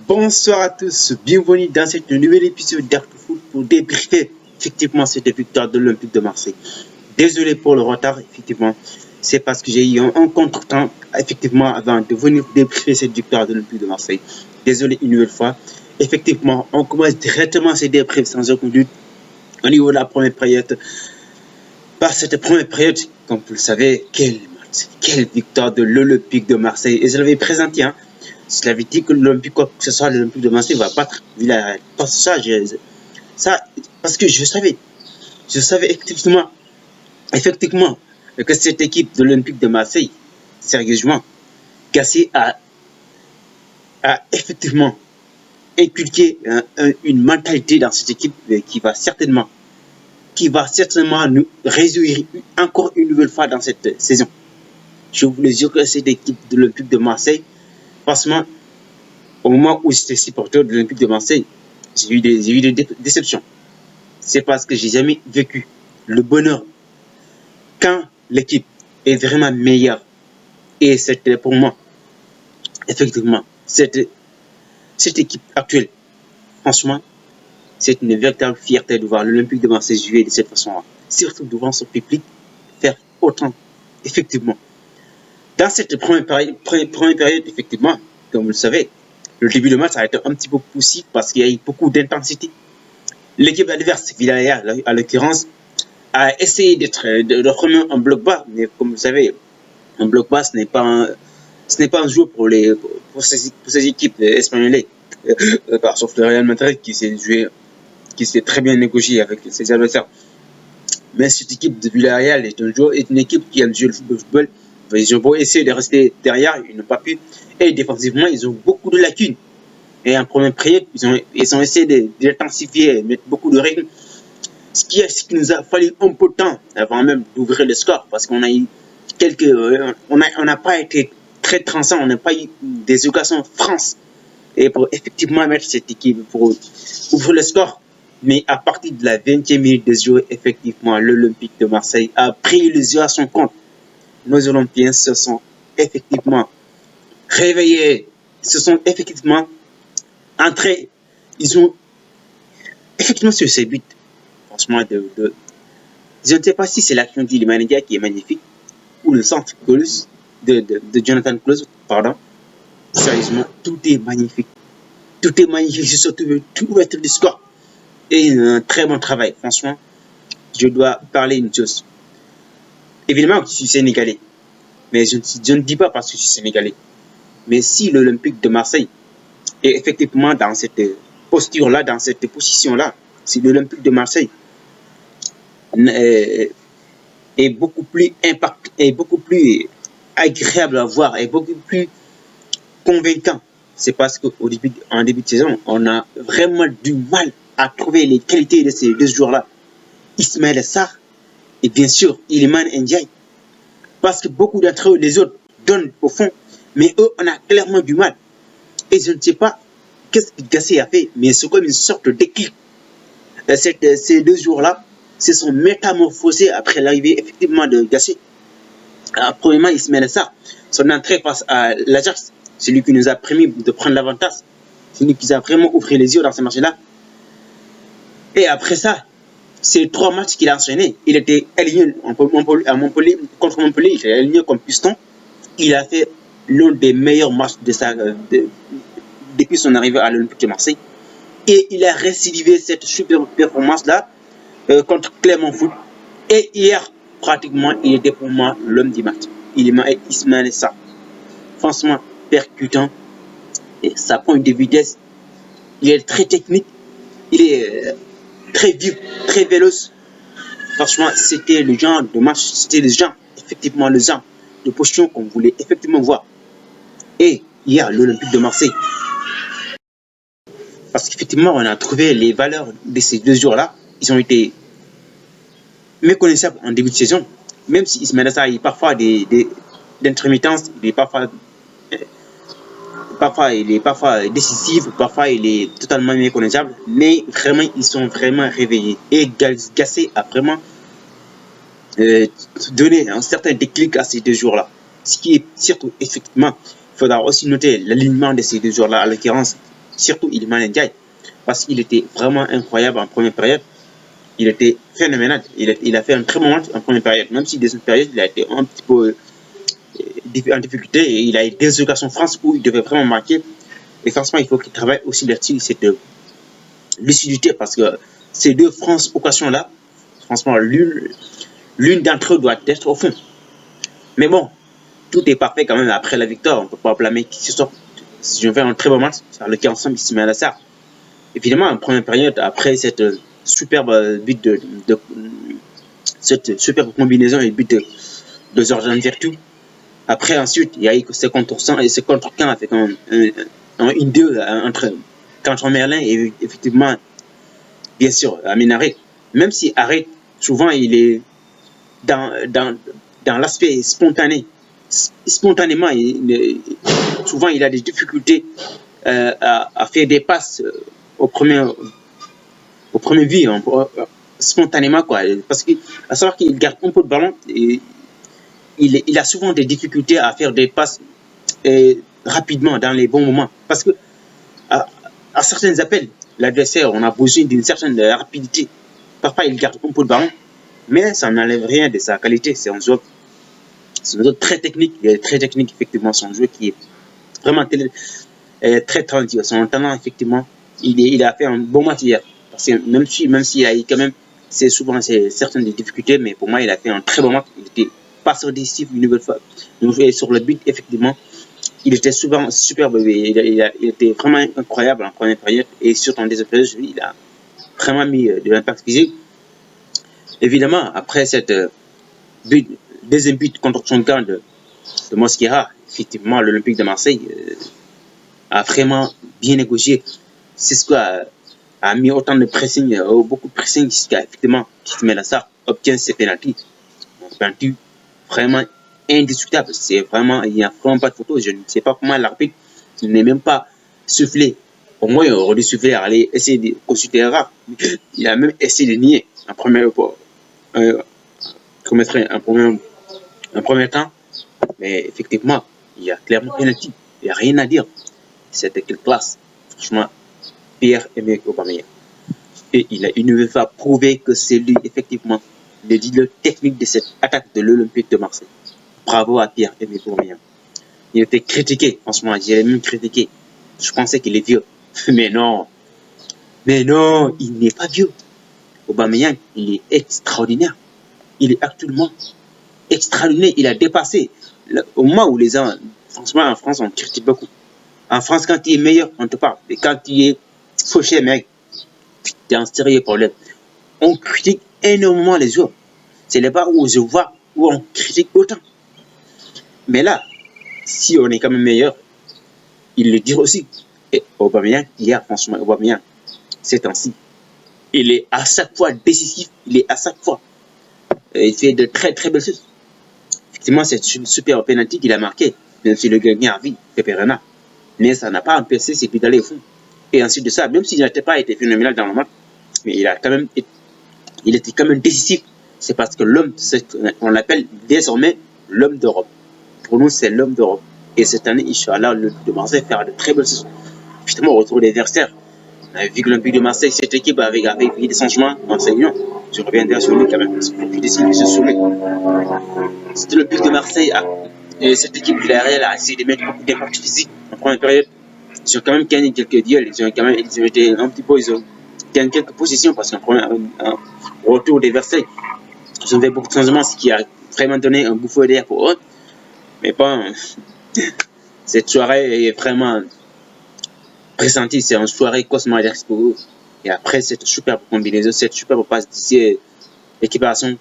Bonsoir à tous, bienvenue dans cette nouvel épisode d'ActuFoot pour débriefer effectivement cette victoire de l'Olympique de Marseille. Désolé pour le retard, effectivement, c'est parce que j'ai eu un contretemps effectivement avant de venir débriefer cette victoire de l'Olympique de Marseille. Désolé une nouvelle fois. Effectivement, on commence directement ces débriefs sans aucun doute au niveau de la première période. Par cette première période, comme vous le savez, quelle victoire de l'Olympique de Marseille. Et je l'avais présenté, hein. Je l'avais dit que l'Olympique, quoi que ce soit, l'Olympique de Marseille va battre Villarreal. Parce que je savais effectivement, que cette équipe de l'Olympique de Marseille, sérieusement, Gasset a effectivement inculqué une mentalité dans cette équipe qui va certainement nous résoudre encore une nouvelle fois dans cette saison. Je vous le jure que cette équipe de l'Olympique de Marseille, franchement, au moment où j'étais supporter de l'Olympique de Marseille, j'ai eu des déceptions. C'est parce que j'ai jamais vécu le bonheur quand l'équipe est vraiment meilleure. Et c'était pour moi, effectivement, cette équipe actuelle, franchement, c'est une véritable fierté de voir l'Olympique de Marseille jouer de cette façon-là. Surtout devant son public, faire autant, effectivement. Dans cette première période, effectivement, comme vous le savez, le début de match a été un petit peu poussif parce qu'il y a eu beaucoup d'intensité. L'équipe adverse, Villarreal, à l'occurrence, a essayé de remettre un bloc bas, mais comme vous savez, un bloc bas, ce n'est pas un jeu pour ces équipes espagnoles, sauf le Real Madrid qui s'est très bien négocié avec ses adversaires. Mais cette équipe de Villarreal est une équipe qui aime jouer le football. Ils ont beau essayer de rester derrière, ils n'ont pas pu. Et défensivement, ils ont beaucoup de lacunes. Et en première période, ils ont essayé d'intensifier, mettre beaucoup de rythme. Ce qui nous a fallu un peu de temps avant même d'ouvrir le score, parce qu'on a eu on n'a pas été très tranchant, on n'a pas eu des occasions franches. Et pour effectivement mettre cette équipe pour ouvrir le score. Mais à partir de la 20e minute de jeu, effectivement, l'Olympique de Marseille a pris le jeu à son compte. Nos Olympiens se sont effectivement réveillés, se sont effectivement entrés. Ils ont effectivement sur ces buts, franchement, je ne sais pas si c'est l'action d'Ilimandia qui est magnifique ou le centre de Jonathan Klaus, pardon. Sérieusement, tout est magnifique. Tout est magnifique, c'est surtout tout être du score. Et un très bon travail, franchement. Je dois parler une chose. Évidemment que je suis sénégalais. Mais je ne dis pas parce que je suis sénégalais. Mais si l'Olympique de Marseille est effectivement dans cette posture-là, dans cette position-là, si l'Olympique de Marseille est beaucoup plus agréable à voir, est beaucoup plus convaincant, c'est parce qu'en début de saison, on a vraiment du mal à trouver les qualités de ces deux joueurs-là. Ismaël Sarr et bien sûr Iliman Ndiaye. Parce que beaucoup d'entre eux, les autres, donnent au fond, mais eux, on a clairement du mal. Et je ne sais pas qu'est-ce que Gasset a fait, mais c'est comme une sorte de déclic. Ces deux jours-là se sont métamorphosés après l'arrivée effectivement de Gasset. Premièrement, Ismaël Sarr, son entrée face à l'Ajax, c'est lui qui nous a permis de prendre l'avantage. C'est lui qui nous a vraiment ouvert les yeux dans ce match-là. Et après ça, ces 3 matchs qu'il a enchaînés, il était aligné à Montpellier, contre Montpellier, il était aligné comme piston. Il a fait l'un des meilleurs matchs depuis son arrivée à l'Olympique de Marseille. Et il a récidivé cette super performance-là contre Clermont Foot. Et hier, pratiquement, il était pour moi l'homme du match. Il est Ismaël Sarr. Franchement, percutant. Et sa pointe de vitesse, il est très technique. Il est très vif, très véloce. Franchement, c'était le genre de match, c'était le genre de position qu'on voulait effectivement voir. Et hier, l'Olympique de Marseille, parce qu'effectivement, on a trouvé les valeurs de ces 2 jours-là, ils ont été méconnaissables en début de saison, même si Ismaël Sarr a parfois d'intermittence, il est parfois décisif, parfois il est totalement méconnaissable, mais vraiment ils sont vraiment réveillés. Et Gasset a vraiment donné un certain déclic à ces 2 jours-là. Ce qui est surtout, effectivement, il faudra aussi noter l'alignement de ces 2 jours-là, à l'occurrence surtout Iliman Ndiaye, parce qu'il était vraiment incroyable en première période. Il était phénoménal. Il a fait un très bon match en première période, même si deuxième période, il a été un petit peu en difficulté et il a eu des occasions France où il devait vraiment marquer. Et franchement, il faut qu'il travaille aussi là-dessus, cette lucidité, parce que ces deux France occasions-là, franchement, l'une d'entre eux doit être au fond. Mais bon, tout est parfait quand même après la victoire. On ne peut pas blâmer qui que ce soit. Si on fait un très bon match, sur lequel ensemble, Ismaël Assar. Évidemment, en première période, après cette superbe but cette superbe combinaison et but de Jordan Vertu. Après, ensuite, il y a eu ces contre-temps et ces contre-camps avec un 1-2 entre Quentin Merlin et effectivement, bien sûr, Amin. Même si Arrête, souvent, il est dans l'aspect spontané. Spontanément, souvent, il a des difficultés à faire des passes au premier vue, spontanément, quoi. Parce qu'à savoir qu'il garde un peu de ballon et il a souvent des difficultés à faire des passes rapidement dans les bons moments. Parce que à certains appels, l'adversaire, on a besoin d'une certaine rapidité. Parfois, il garde un peu de ballon, mais ça n'enlève rien de sa qualité. C'est un joueur très technique. Il est très technique, effectivement. C'est un joueur qui est vraiment très talentueux. Son talent, effectivement, il a fait un bon match hier. Parce que même s'il a eu quand même, c'est souvent certaines difficultés, mais pour moi, il a fait un très bon match. Il était passeur décisif une nouvelle fois. Donc, sur le but, effectivement, il était souvent superbe. Il était vraiment incroyable en première période. Et surtout en deuxième période, il a vraiment mis de l'impact physique. Évidemment, après cette deuxième but contre son camp de Mosquera, effectivement, l'Olympique de Marseille a vraiment bien négocié. C'est ce a mis autant de pressing, beaucoup de pressing, jusqu'à effectivement, Ismaël Assar obtient ses pénaltys. Un penalty vraiment indiscutable. C'est vraiment, il n'y a vraiment pas de photo. Je ne sais pas comment l'arbitre n'est même pas soufflé. Au moins, il aurait dû souffler, aller essayer de consulter rare. Il a même essayé de nier en premier temps. Mais effectivement, il y a clairement penalty. Il n'y a rien à dire. C'était quelle classe. Franchement, Pierre-Emerick Aubameyang. Et il ne veut pas prouver que c'est lui, effectivement, le leader technique de cette attaque de l'Olympique de Marseille. Bravo à Pierre-Emerick Aubameyang. Il était critiqué, franchement, j'ai même critiqué. Je pensais qu'il est vieux. Mais non, il n'est pas vieux. Aubameyang, il est extraordinaire. Il est actuellement extraordinaire. Il a dépassé. Au moment où les gens, franchement, en France, on critique beaucoup. En France, quand tu es meilleur, on te parle. Et quand tu es fauché, mec, tu es un sérieux problème. On critique énormément les joueurs. C'est là-bas où je vois où on critique autant. Mais là, si on est quand même meilleur, il le dit aussi. Et Aubameyang, hier, franchement, Aubameyang, ces temps-ci, il est à chaque fois décisif. Il est à chaque fois. Il fait de très très belles choses. Effectivement, c'est une super penalty qu'il a marqué, même si le gardien a vu, Peperena. Mais ça n'a pas empêché ses buts d'aller au fond. Et ensuite de ça, même s'il n'était pas été phénoménal dans le match, mais il était quand même décisif. C'est parce que l'homme, on l'appelle désormais l'homme d'Europe. Pour nous, c'est l'homme d'Europe. Et cette année, Inch'Allah, le de Marseille faire de très belles choses. Justement, au retour des adversaires, on a vu que l'Olympique de Marseille, cette équipe avait des changements en Sénégal. Je reviendrai sur lui quand même, parce que je décide de se soumettre. C'était l'Olympique de Marseille. Et cette équipe de l'ARL a essayé de mettre beaucoup d'impact physique en première période. Ils ont quand même gagné quelques duels. Ils ont été un petit peu, ils ont gagné quelques positions parce qu'en retour des Versailles, ils ont fait beaucoup de changements, ce qui a vraiment donné un bouffon d'air pour eux. Mais bon, cette soirée est vraiment pressentie. C'est une soirée cosmoderne pour eux. Et après cette superbe combinaison, cette superbe passe d'ici, l'équiparation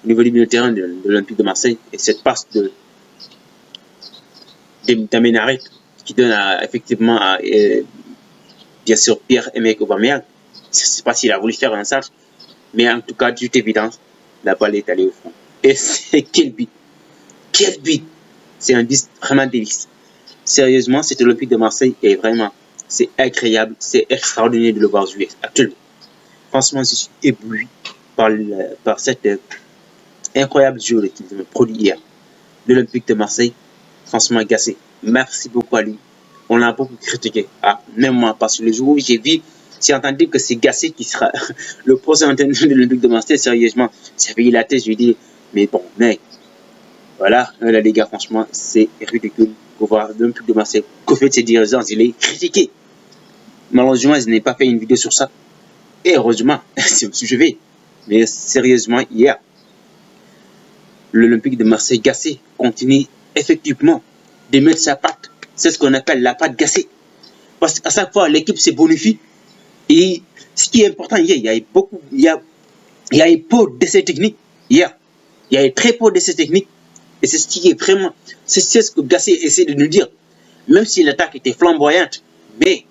au niveau du milieu de terrain de l'Olympique de Marseille et cette passe d'Amenaret qui donne effectivement à bien sûr Pierre-Emerick Aubameyang. Je ne sais pas s'il a voulu faire un sage, mais en tout cas, de toute évidence, la balle est allée au fond. Et c'est quel but! Quel but! C'est un but vraiment délice. Sérieusement, cet Olympique de Marseille est vraiment, c'est agréable, c'est extraordinaire de le voir jouer actuellement. Franchement, je suis ébloui par cette incroyable jeu qu'il me produit hier. L'Olympique de Marseille, franchement, gâché. Merci beaucoup à lui. on l'a beaucoup critiqué. Ah, même moi, parce que le jour où j'ai entendu que c'est Gassé qui sera le prochain entraîneur de l'Olympique de Marseille, sérieusement, ça fait la tête, je lui dis, mais bon, mec, voilà, là, les gars, franchement, c'est ridicule pour voir l'Olympique de Marseille. Qu'au fait, ses dirigeants, il est critiqué. Malheureusement, je n'ai pas fait une vidéo sur ça. Et heureusement, je vais. Mais sérieusement, hier, l'Olympique de Marseille Gassé continue effectivement de mettre sa patte. C'est ce qu'on appelle la patte Gassé. Parce qu'à chaque fois, l'équipe se bonifie. Et ce qui est important hier, il y a eu peu d'essais techniques hier. Il y a eu très peu d'essais techniques. Et c'est ce qui est vraiment, c'est ce que Gassé essaie de nous dire. Même si l'attaque était flamboyante, mais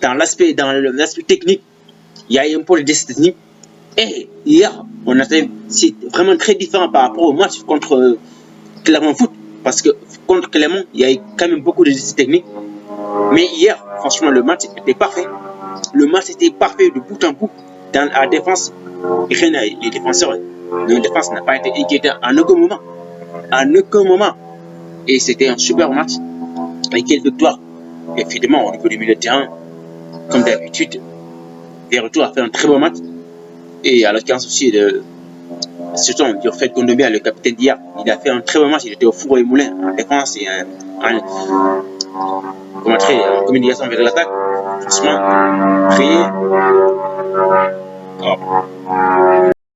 dans l'aspect technique, il y a eu un peu d'essais techniques. Et hier, c'est vraiment très différent par rapport au match contre Clermont Foot. Parce que contre Clermont, il y a eu quand même beaucoup d'essais techniques. Mais hier, franchement, le match était parfait. Le match était parfait de bout en bout. Dans la défense, les défenseurs, la défense n'a pas été inquiétée en aucun moment. En aucun moment. Et c'était un super match. Et quelle victoire. Évidemment, au niveau du milieu de terrain, comme d'habitude, Verretou a fait un très bon match. Et à l'occurrence aussi surtout du fait qu'on bien le capitaine d'hier, il a fait un très bon match. Il était au four et moulin en défense et en communication vers l'attaque. Franchement, prier. Oh.